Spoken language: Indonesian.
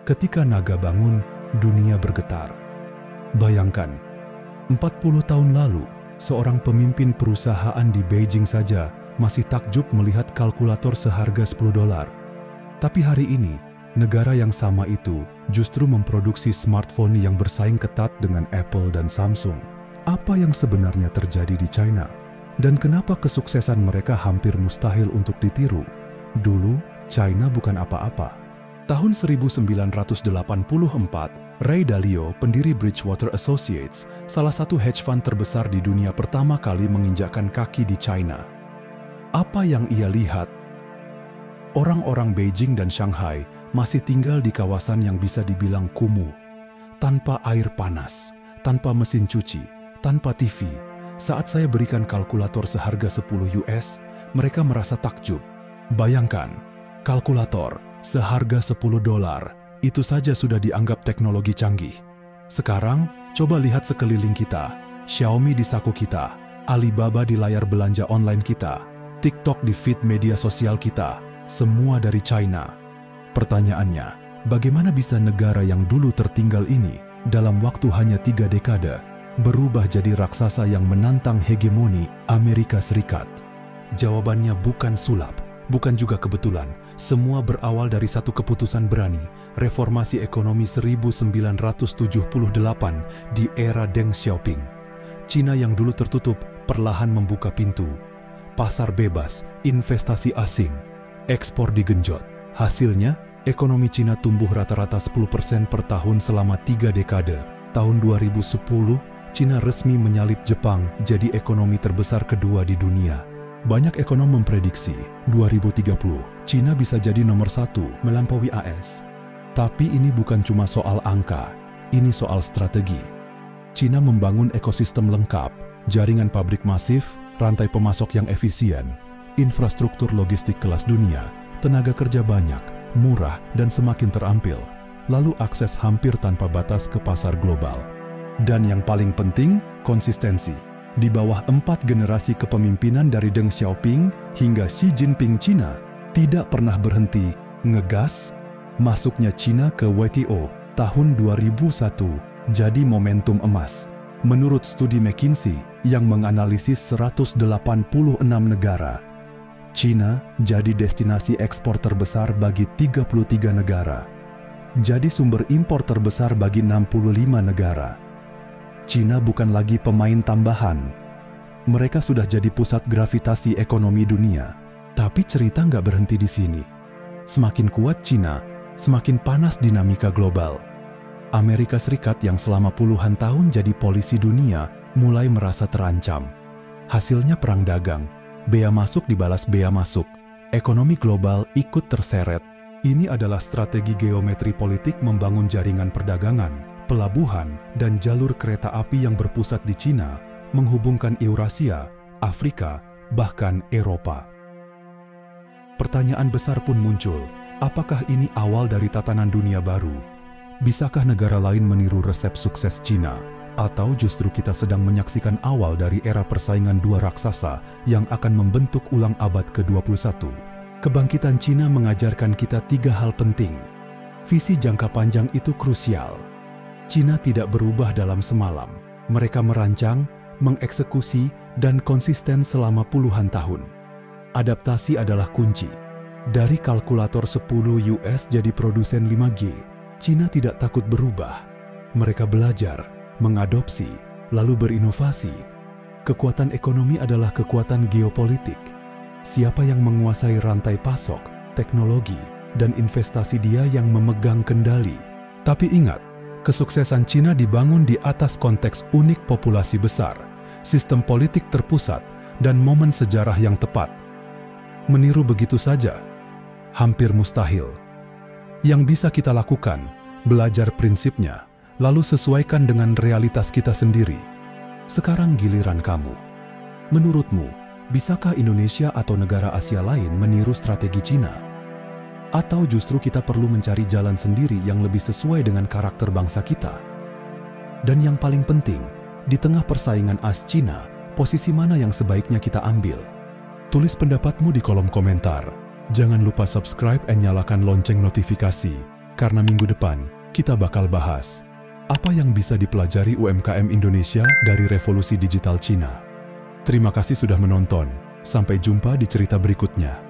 Ketika naga bangun, dunia bergetar. Bayangkan, 40 tahun lalu, seorang pemimpin perusahaan di Beijing saja masih takjub melihat kalkulator seharga $10. Tapi hari ini, negara yang sama itu justru memproduksi smartphone yang bersaing ketat dengan Apple dan Samsung. Apa yang sebenarnya terjadi di China? Dan kenapa kesuksesan mereka hampir mustahil untuk ditiru? Dulu, China bukan apa-apa. Tahun 1984, Ray Dalio, pendiri Bridgewater Associates, salah satu hedge fund terbesar di dunia pertama kali menginjakkan kaki di China. Apa yang ia lihat? Orang-orang Beijing dan Shanghai masih tinggal di kawasan yang bisa dibilang kumuh, tanpa air panas, tanpa mesin cuci, tanpa TV. Saat saya berikan kalkulator seharga $10, mereka merasa takjub. Bayangkan, kalkulator seharga $10, itu saja sudah dianggap teknologi canggih. Sekarang, coba lihat sekeliling kita. Xiaomi di saku kita, Alibaba di layar belanja online kita, TikTok di feed media sosial kita, semua dari China. Pertanyaannya, bagaimana bisa negara yang dulu tertinggal ini, dalam waktu hanya 3 dekade, berubah jadi raksasa yang menantang hegemoni Amerika Serikat? Jawabannya bukan sulap, bukan juga kebetulan. Semua berawal dari satu keputusan berani, reformasi ekonomi 1978 di era Deng Xiaoping. Cina yang dulu tertutup perlahan membuka pintu. Pasar bebas, investasi asing, ekspor digenjot. Hasilnya, ekonomi Cina tumbuh rata-rata 10% per tahun selama 3 dekade. Tahun 2010, Cina resmi menyalip Jepang jadi ekonomi terbesar kedua di dunia. Banyak ekonom memprediksi 2030, Cina bisa jadi nomor 1 melampaui AS. Tapi ini bukan cuma soal angka, ini soal strategi. Cina membangun ekosistem lengkap, jaringan pabrik masif, rantai pemasok yang efisien, infrastruktur logistik kelas dunia, tenaga kerja banyak, murah dan semakin terampil, lalu akses hampir tanpa batas ke pasar global. Dan yang paling penting, konsistensi. Di bawah 4 generasi kepemimpinan dari Deng Xiaoping hingga Xi Jinping Cina, tidak pernah berhenti ngegas. Masuknya Cina ke WTO tahun 2001 jadi momentum emas. Menurut studi McKinsey yang menganalisis 186 negara, Cina jadi destinasi ekspor terbesar bagi 33 negara. Jadi sumber impor terbesar bagi 65 negara. Cina bukan lagi pemain tambahan. Mereka sudah jadi pusat gravitasi ekonomi dunia. Tapi cerita nggak berhenti di sini. Semakin kuat Cina, semakin panas dinamika global. Amerika Serikat yang selama puluhan tahun jadi polisi dunia mulai merasa terancam. Hasilnya perang dagang. Bea masuk dibalas bea masuk. Ekonomi global ikut terseret. Ini adalah strategi geometri politik membangun jaringan perdagangan, pelabuhan, dan jalur kereta api yang berpusat di Cina, menghubungkan Eurasia, Afrika, bahkan Eropa. Pertanyaan besar pun muncul, apakah ini awal dari tatanan dunia baru? Bisakah negara lain meniru resep sukses Cina? Atau justru kita sedang menyaksikan awal dari era persaingan dua raksasa yang akan membentuk ulang abad ke-21? Kebangkitan Cina mengajarkan kita 3 hal penting. Visi jangka panjang itu krusial. Cina tidak berubah dalam semalam. Mereka merancang, mengeksekusi, dan konsisten selama puluhan tahun. Adaptasi adalah kunci. Dari kalkulator $10 jadi produsen 5G, Cina tidak takut berubah. Mereka belajar, mengadopsi, lalu berinovasi. Kekuatan ekonomi adalah kekuatan geopolitik. Siapa yang menguasai rantai pasok, teknologi, dan investasi dia yang memegang kendali. Tapi ingat, kesuksesan Cina dibangun di atas konteks unik populasi besar, sistem politik terpusat, dan momen sejarah yang tepat. Meniru begitu saja, hampir mustahil. Yang bisa kita lakukan, belajar prinsipnya, lalu sesuaikan dengan realitas kita sendiri. Sekarang giliran kamu. Menurutmu, bisakah Indonesia atau negara Asia lain meniru strategi Cina? Atau justru kita perlu mencari jalan sendiri yang lebih sesuai dengan karakter bangsa kita? Dan yang paling penting, di tengah persaingan AS Cina, posisi mana yang sebaiknya kita ambil? Tulis pendapatmu di kolom komentar. Jangan lupa subscribe dan nyalakan lonceng notifikasi. karena minggu depan kita bakal bahas apa yang bisa dipelajari UMKM Indonesia dari revolusi digital Cina. Terima kasih sudah menonton. Sampai jumpa di cerita berikutnya.